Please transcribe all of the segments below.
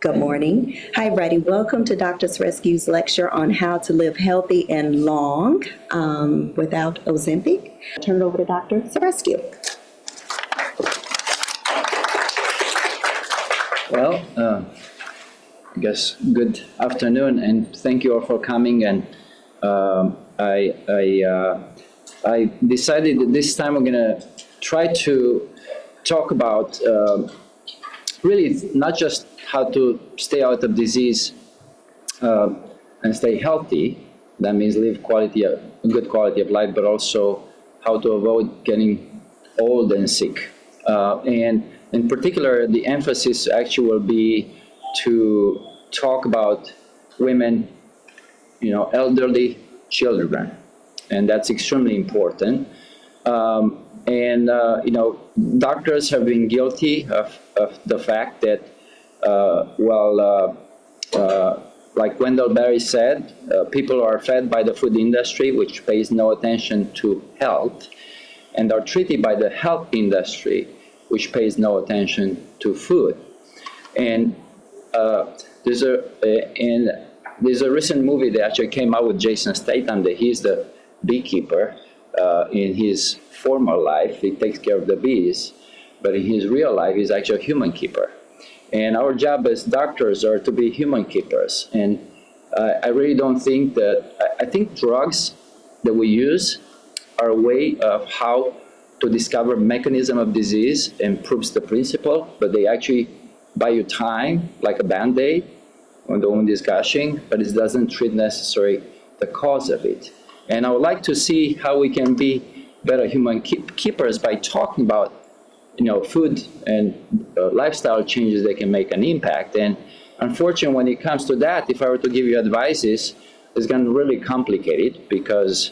Good morning. Hi, everybody. Welcome to Dr. Rescue's lecture on how to live healthy and long without Ozempic. I'll turn it over to Dr. Rescue. Well, I guess good afternoon, and thank you all for coming. And I decided that this time I'm going to try to talk about really not just how to stay out of disease and stay healthy. That means live a good quality of life, but also how to avoid getting old and sick. And in particular, the emphasis actually will be to talk about women, elderly, children, and that's extremely important. Doctors have been guilty of the fact that, like Wendell Berry said, people are fed by the food industry, which pays no attention to health, and are treated by the health industry, which pays no attention to food. And there's a recent movie that actually came out with Jason Statham that he's the beekeeper in his former life. He takes care of the bees, but in his real life, he's actually a human keeper. And our job as doctors are to be human keepers. And I really don't think that, I think drugs that we use are a way of how to discover mechanism of disease and proves the principle, but they actually buy you time, like a Band-Aid when the wound is gushing, but it doesn't treat necessarily the cause of it. And I would like to see how we can be better human keepers by talking about, food and lifestyle changes that can make an impact. And unfortunately, when it comes to that, if I were to give you advices, it's going to really complicate it because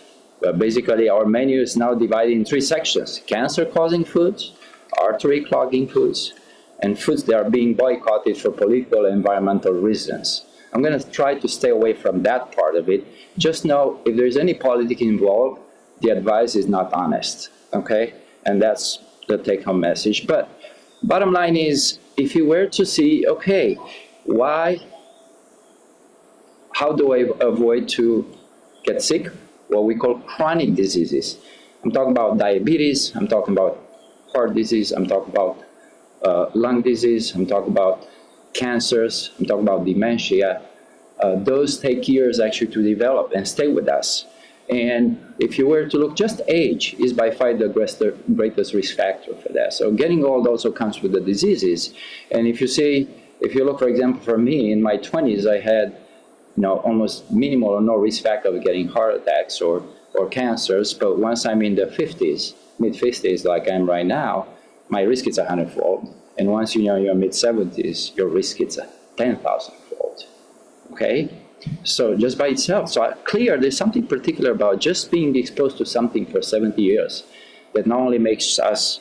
basically our menu is now divided in three sections: cancer-causing foods, artery-clogging foods, and foods that are being boycotted for political and environmental reasons. I'm going to try to stay away from that part of it. Just know if there's any politics involved, the advice is not honest, okay? And that's the take-home message. But bottom line is, if you were to see, okay, how do I avoid to get sick? What we call chronic diseases. I'm talking about diabetes, I'm talking about heart disease, I'm talking about lung disease, I'm talking about cancers, I'm talking about dementia. Those take years actually to develop and stay with us. And if you were to look, just age is by far the greatest risk factor for that. So getting old also comes with the diseases. And if you look, for example, for me, in my 20s, I had almost minimal or no risk factor of getting heart attacks or cancers. But once I'm in the 50s, mid-50s, like I am right now, my risk is 100-fold. And once you're mid-70s, your risk is 10,000-fold. Okay? So just by itself. So clear, there's something particular about just being exposed to something for 70 years that not only makes us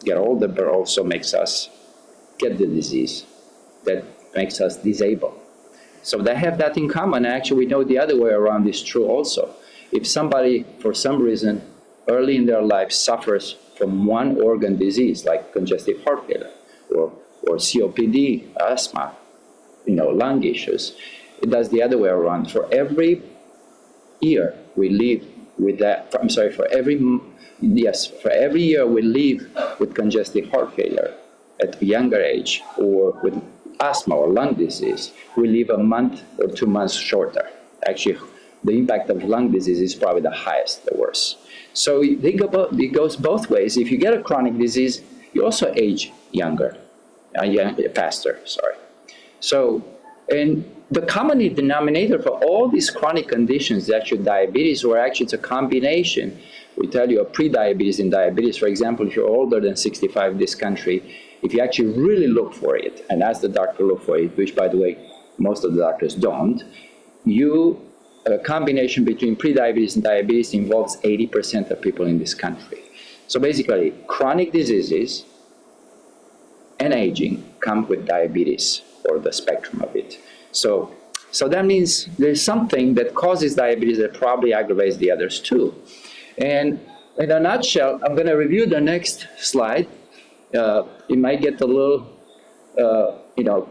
get older, but also makes us get the disease, that makes us disabled. So they have that in common. Actually, we know the other way around is true also. If somebody, for some reason, early in their life suffers from one organ disease, like congestive heart failure or COPD, asthma, lung issues, it does the other way around. For every year we live with that, for every year we live with congestive heart failure at a younger age, or with asthma or lung disease, we live a month or 2 months shorter. Actually, the impact of lung disease is probably the highest, the worst. So it goes both ways. If you get a chronic disease, you also age faster, sorry. So, and the common denominator for all these chronic conditions is actually diabetes, or actually it's a combination. We tell you of pre-diabetes and diabetes. For example, if you're older than 65 in this country, if you actually really look for it, and ask the doctor to look for it, which, by the way, most of the doctors don't, a combination between pre-diabetes and diabetes involves 80% of people in this country. So basically, chronic diseases and aging come with diabetes, or the spectrum of it. So that means there's something that causes diabetes that probably aggravates the others too. And in a nutshell, I'm going to review the next slide. It might get a little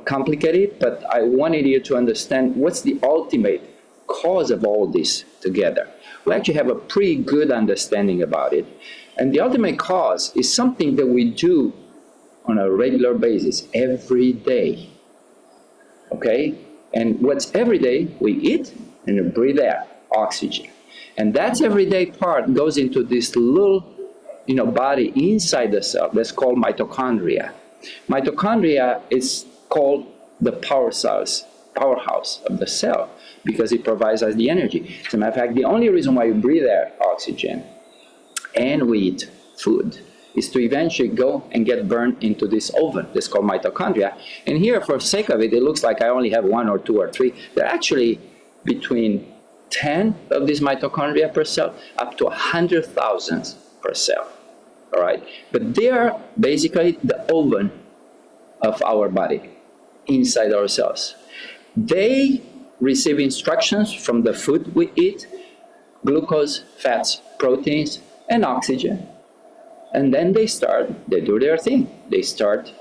complicated, but I wanted you to understand what's the ultimate cause of all this together. We actually have a pretty good understanding about it. And the ultimate cause is something that we do on a regular basis, every day. Okay? And what's every day? We eat and we breathe air, oxygen. And that everyday part goes into this little body inside the cell that's called mitochondria. Mitochondria is called the powerhouse of the cell because it provides us the energy. As a matter of fact, the only reason why we breathe air, oxygen, and we eat food is to eventually go and get burned into this oven that's called mitochondria. And here, for the sake of it, it looks like I only have 1 or 2 or 3. There are actually between 10 of these mitochondria per cell up to 100,000 per cell. All right? But they are basically the oven of our body, inside our cells. They receive instructions from the food we eat, glucose, fats, proteins, and oxygen. And then they do their thing. They start,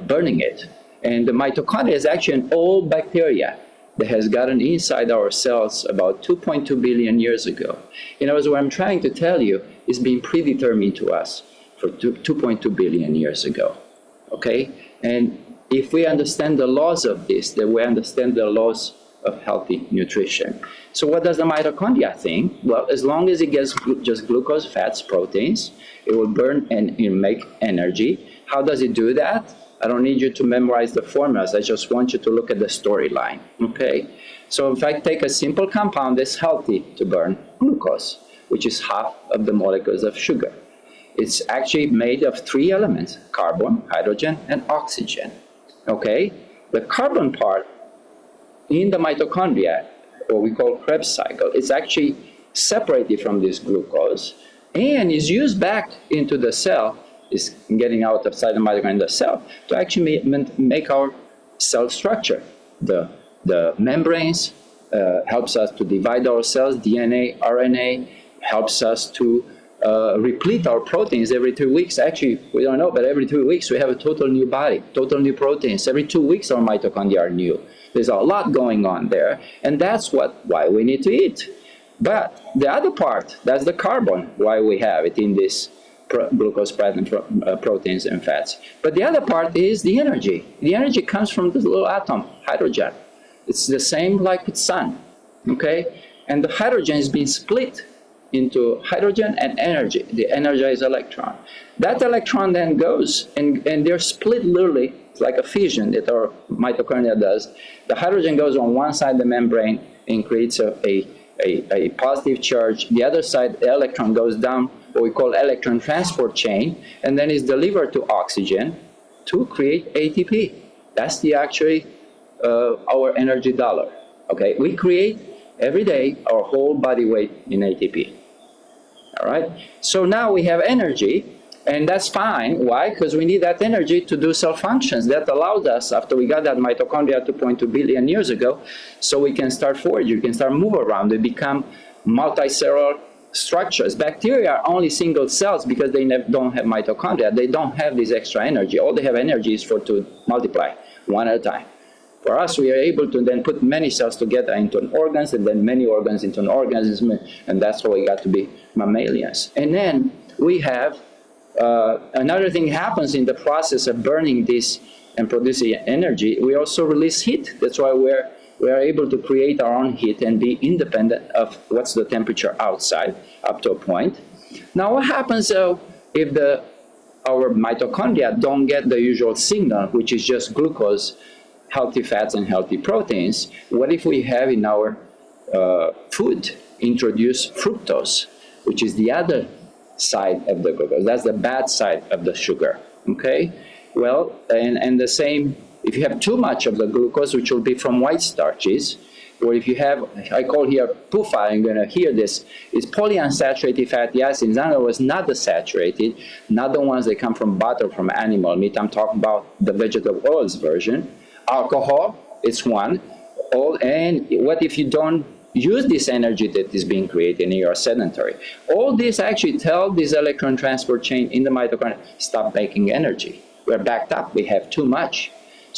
burning it. And the mitochondria is actually an old bacteria that has gotten inside our cells about 2.2 billion years ago. In other words, what I'm trying to tell you is being predetermined to us for 2.2 billion years ago. Okay? And if we understand the laws of this, then we understand the laws of healthy nutrition. So what does the mitochondria think? Well, as long as it gets just glucose, fats, proteins, it will burn and make energy. How does it do that? I don't need you to memorize the formulas. I just want you to look at the storyline, okay? So if I take a simple compound that's healthy to burn, glucose, which is half of the molecules of sugar. It's actually made of 3 elements, carbon, hydrogen, and oxygen, okay? The carbon part in the mitochondria, what we call Krebs cycle, is actually separated from this glucose and is used back into the cell, is getting out outside the mitochondria in the cell to actually make our cell structure. The membranes helps us to divide our cells, DNA, RNA, helps us to replete our proteins every 2 weeks. Actually, we don't know, but every 2 weeks we have a total new body, total new proteins. Every 2 weeks our mitochondria are new. There's a lot going on there, and that's why we need to eat. But the other part, that's the carbon, why we have it in this glucose, proteins, and fats. But the other part is the energy. The energy comes from this little atom, hydrogen. It's the same like the sun, okay? And the hydrogen is being split into hydrogen and energy, the energized electron. That electron then goes, and they're split literally, it's like a fission that our mitochondria does. The hydrogen goes on one side of the membrane and creates a positive charge. The other side, the electron goes down what we call electron transport chain, and then is delivered to oxygen to create ATP. That's actually our energy dollar. Okay, we create every day our whole body weight in ATP. All right, so now we have energy, and that's fine. Why? Because we need that energy to do cell functions. That allowed us, after we got that mitochondria 2.2 billion years ago, so we can start forward. You can start move around. They become multicellular structures. Bacteria are only single cells because they don't have mitochondria. They don't have this extra energy. All they have energy is to multiply one at a time. For us, we are able to then put many cells together into an organs, and then many organs into an organism, and that's how we got to be mammalians. And then we have another thing happens in the process of burning this and producing energy. We also release heat. That's why we are able to create our own heat and be independent of what's the temperature outside up to a point. Now, what happens though if our mitochondria don't get the usual signal, which is just glucose, healthy fats, and healthy proteins? What if we have in our food introduce fructose, which is the other side of the glucose? That's the bad side of the sugar, okay? Well, and the same, if you have too much of the glucose, which will be from white starches, or if you have, I call here PUFA, I'm going to hear this, is polyunsaturated fatty acids. In other words, not the saturated, not the ones that come from butter, from animal meat. I'm talking about the vegetable oils version. Alcohol, it's one. And what if you don't use this energy that is being created and you are sedentary? All this actually tell this electron transport chain in the mitochondria, stop making energy. We're backed up, we have too much.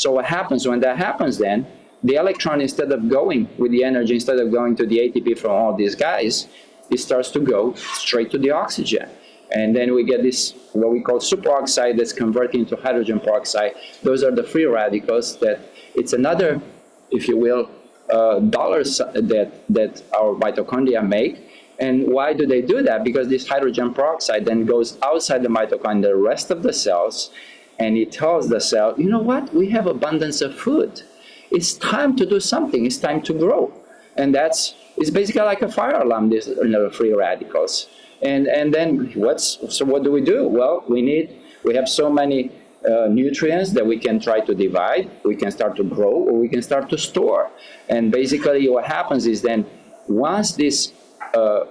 So what happens when that happens then, the electron, instead of going with the energy, instead of going to the ATP from all these guys, it starts to go straight to the oxygen. And then we get this, what we call superoxide, that's converting into hydrogen peroxide. Those are the free radicals that it's another, if you will, dollars that our mitochondria make. And why do they do that? Because this hydrogen peroxide then goes outside the mitochondria, the rest of the cells, and it tells the cell, you know what, we have abundance of food. It's time to do something, it's time to grow. And it's basically like a fire alarm, these free radicals. And then so what do we do? Well, we have so many nutrients that we can try to divide, we can start to grow, or we can start to store. And basically what happens is then, once this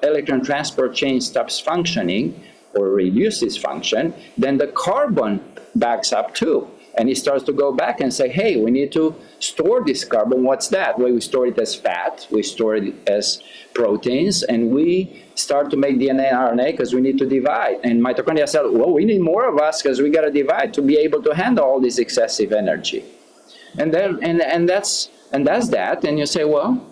electron transport chain stops functioning or reduces function, then the carbon backs up too. And it starts to go back and say, hey, we need to store this carbon. What's that? Well, we store it as fat, we store it as proteins, and we start to make DNA and RNA because we need to divide. And mitochondria said, well, we need more of us because we got to divide to be able to handle all this excessive energy. And that's that. And you say, well,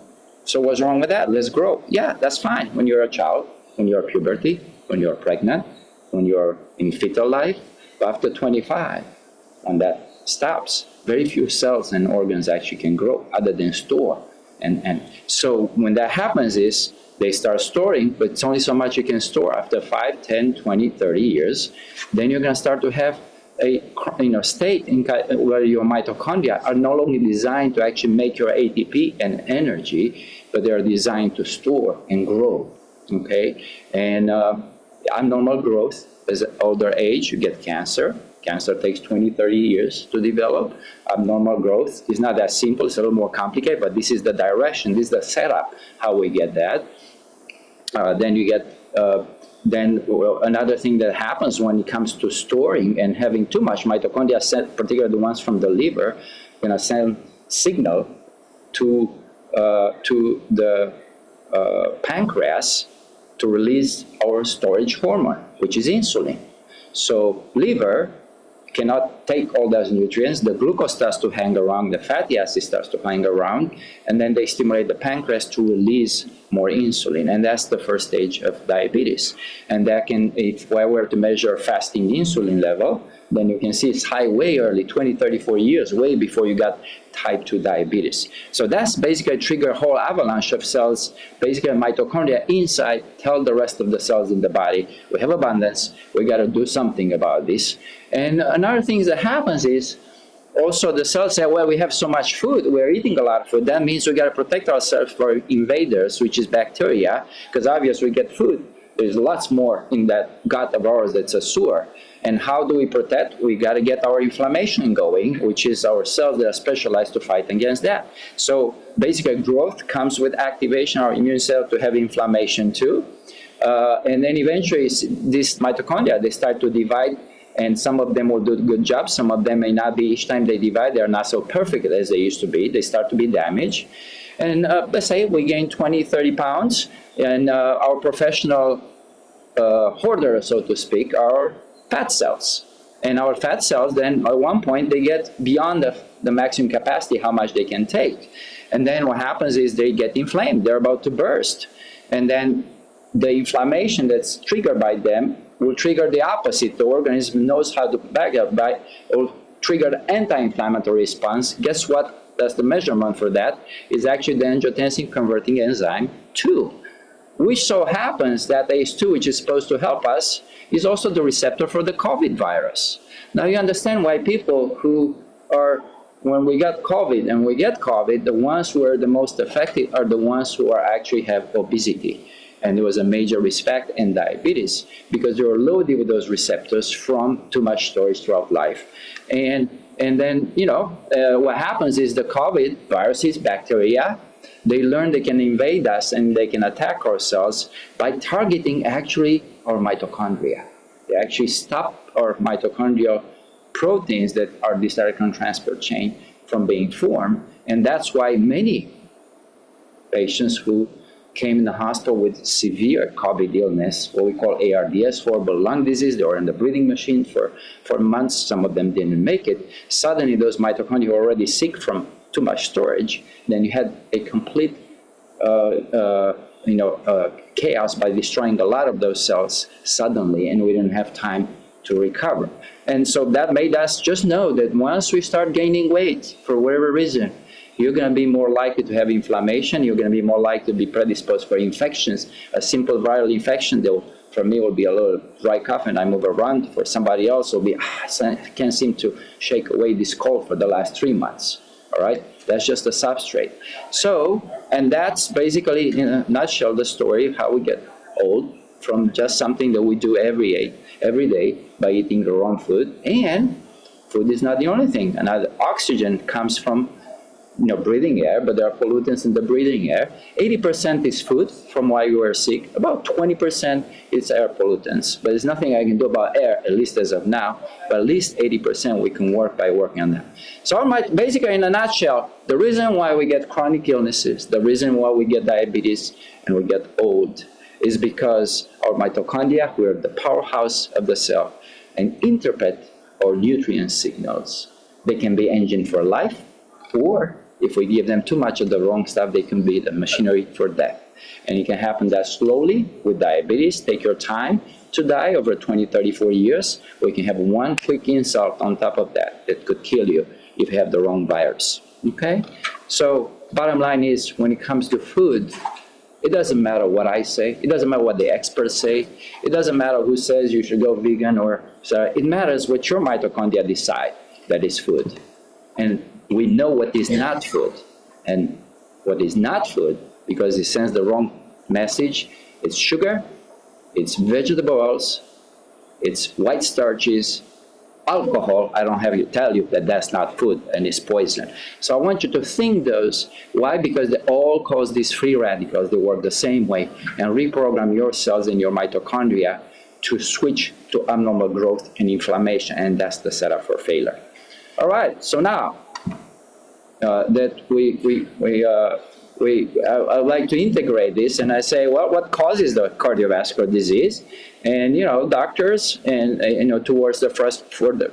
so what's wrong with that? Let's grow. Yeah, that's fine. When you're a child, when you're puberty, when you're pregnant, when you're in fetal life, but after 25, when that stops, very few cells and organs actually can grow other than store. And so when that happens is they start storing, but it's only so much you can store. After 5, 10, 20, 30 years, then you're going to start to have a state where your mitochondria are no longer designed to actually make your ATP and energy, but they are designed to store and grow. Okay? And abnormal growth, as an older age, you get cancer. Cancer takes 20, 30 years to develop. Abnormal growth is not that simple, it's a little more complicated, but this is the direction, this is the setup, how we get that. Then you get, another thing that happens when it comes to storing and having too much mitochondria, particularly the ones from the liver, send signal to the pancreas to release our storage hormone, which is insulin. So liver cannot take all those nutrients, the glucose starts to hang around, the fatty acid starts to hang around, and then they stimulate the pancreas to release more insulin, and that's the first stage of diabetes. And that can, if I were to measure fasting insulin level, then you can see it's high way early, 20, 30, 40 years, way before you got type 2 diabetes. So that's basically trigger a whole avalanche of cells, basically mitochondria inside tell the rest of the cells in the body, we have abundance, we got to do something about this. And another thing that happens is, also the cells say, well, we have so much food, we're eating a lot of food, that means we got to protect ourselves from invaders, which is bacteria, because obviously we get food. There's lots more in that gut of ours that's a sewer. And how do we protect? We got to get our inflammation going, which is our cells that are specialized to fight against that. So basically growth comes with activation of our immune cell to have inflammation too. And then eventually these mitochondria, they start to divide, and some of them will do a good job, some of them may not be. Each time they divide, they're not so perfect as they used to be. They start to be damaged. And let's say we gain 20, 30 pounds, and our professional hoarder, so to speak, are fat cells. And our fat cells then at one point they get beyond the maximum capacity, how much they can take. And then what happens is they get inflamed, they're about to burst. And then the inflammation that's triggered by them will trigger the opposite. The organism knows how to back up by, or trigger the anti-inflammatory response. Guess what? That's the measurement for that, is actually the angiotensin converting enzyme 2. Which so happens that ACE2, which is supposed to help us, is also the receptor for the COVID virus. Now you understand why people who are, when we got COVID and we get COVID, the ones who are the most affected are the ones who are actually have obesity. And there was a major risk factor in diabetes because they were loaded with those receptors from too much storage throughout life. And then, what happens is the COVID virus is bacteria. They learn they can invade us and they can attack our cells by targeting actually our mitochondria. They actually stop our mitochondrial proteins that are this electron transport chain from being formed. And that's why many patients who came in the hospital with severe COVID illness, what we call ARDS, horrible lung disease. They were in the breathing machine for months. Some of them didn't make it. Suddenly, those mitochondria were already sick from too much storage. Then you had a complete chaos by destroying a lot of those cells suddenly, and we didn't have time to recover. And so that made us just know that once we start gaining weight, for whatever reason, you're going to be more likely to have inflammation. You're going to be more likely to be predisposed for infections. A simple viral infection, for me, will be a little dry cough and I move around. For somebody else, will be, I can't seem to shake away this cold for the last 3 months. All right? That's just a substrate. So, and that's basically, in a nutshell, the story of how we get old from just something that we do every day by eating the wrong food. And food is not the only thing. Another oxygen comes from breathing air, but there are pollutants in the breathing air. 80% is food, from why you were sick. About 20% is air pollutants. But there's nothing I can do about air, at least as of now. But at least 80% we can work by working on that. So basically, in a nutshell, the reason why we get chronic illnesses, the reason why we get diabetes and we get old, is because our mitochondria, we are the powerhouse of the cell, and interpret our nutrient signals. They can be engine for life, or if we give them too much of the wrong stuff, they can be the machinery for death. And it can happen that slowly with diabetes. Take your time to die over 20, 30, 40 years. Or you can have one quick insult on top of that could kill you if you have the wrong virus. Okay? So bottom line is, when it comes to food, it doesn't matter what I say. It doesn't matter what the experts say. It doesn't matter who says you should go vegan or so. It matters what your mitochondria decide that is food. And we know what is not food. And what is not food, because it sends the wrong message, it's sugar, it's vegetable oils, it's white starches, alcohol. I don't have to tell you that that's not food and it's poison. So I want you to think those. Why? Because they all cause these free radicals. They work the same way and reprogram your cells and your mitochondria to switch to abnormal growth and inflammation. And that's the setup for failure. All right, so now, that I like to integrate this, and I say, well, what causes the cardiovascular disease? And doctors, and towards the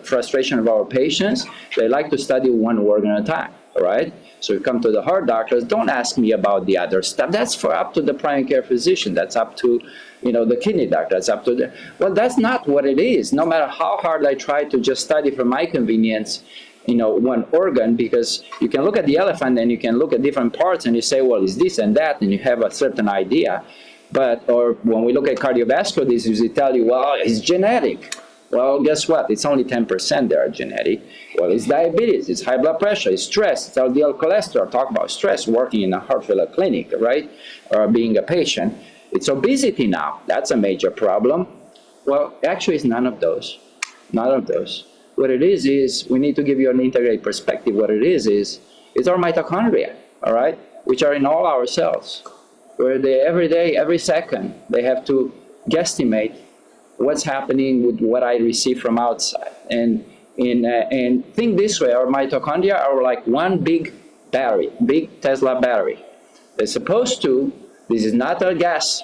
frustration of our patients, they like to study one organ at a time. All right. So you come to the heart doctors. Don't ask me about the other stuff. That's up to the primary care physician. That's up to the kidney doctor. That's up to well, that's not what it is. No matter how hard I try to just study for my convenience, one organ, because you can look at the elephant and you can look at different parts and you say, well, it's this and that, and you have a certain idea. Or when we look at cardiovascular disease, they tell you, well, it's genetic. Well, guess what? It's only 10% that are genetic. Well, it's diabetes, it's high blood pressure, it's stress, it's LDL cholesterol. Talk about stress, working in a heart failure clinic, right? Or being a patient. It's obesity now. That's a major problem. Well, actually, it's none of those. None of those. What it is we need to give you an integrated perspective. What it is it's our mitochondria, all right, which are in all our cells, where they every day, every second, they have to guesstimate what's happening with what I receive from outside. And think this way, our mitochondria are like one big battery, big Tesla battery. They're supposed to, this is not a gas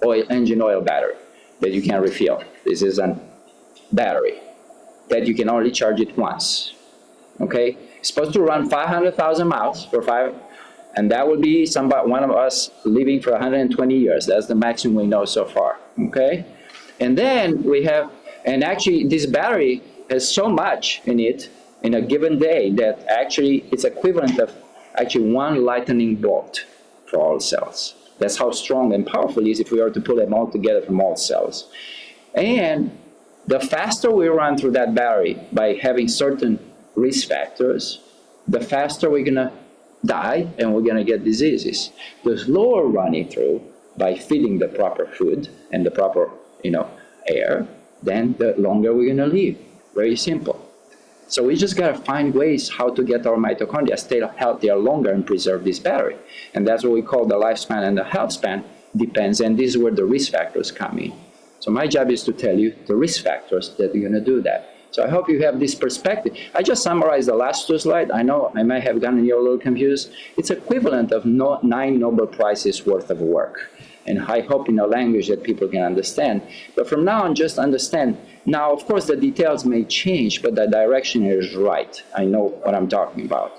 engine oil battery that you can refill. This is a battery that you can only charge it once, okay? It's supposed to run 500,000 miles for and that would be one of us living for 120 years. That's the maximum we know so far, okay? And then we have, and actually this battery has so much in it in a given day that actually it's equivalent of actually one lightning bolt for all cells. That's how strong and powerful it is if we were to pull them all together from all cells. And the faster we run through that battery by having certain risk factors, the faster we're going to die and we're going to get diseases. The slower running through by feeding the proper food and the proper air, then the longer we're going to live. Very simple. So we just got to find ways how to get our mitochondria stay healthier longer and preserve this battery. And that's what we call the lifespan, and the health span depends, and this is where the risk factors come in. So my job is to tell you the risk factors that are going to do that. So I hope you have this perspective. I just summarized the last two slides. I know I may have gotten you a little confused. It's equivalent of 9 Nobel Prizes worth of work. And I hope in a language that people can understand. But from now on, just understand. Now, of course, the details may change, but the direction is right. I know what I'm talking about.